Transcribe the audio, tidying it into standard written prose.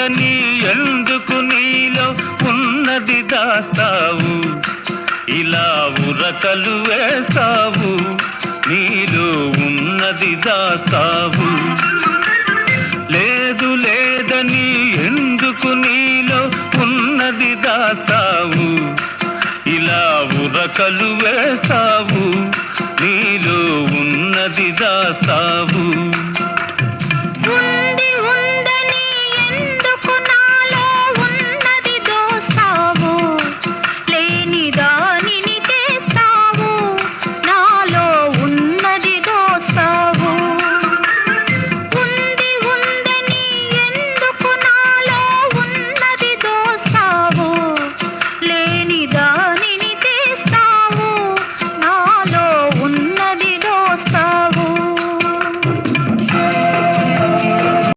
లేదని ఎందుకు నీలో ఉన్నది దాస్తావు, ఇలా ఉరకలు వేస్తావు, నీలో ఉన్నది దాస్తావు. లేదు లేదని ఎందుకు నీలో ఉన్నది దాస్తావు, ఇలా ఉరకలు వేస్తావు, నీలో ఉన్నది దాస్తావు.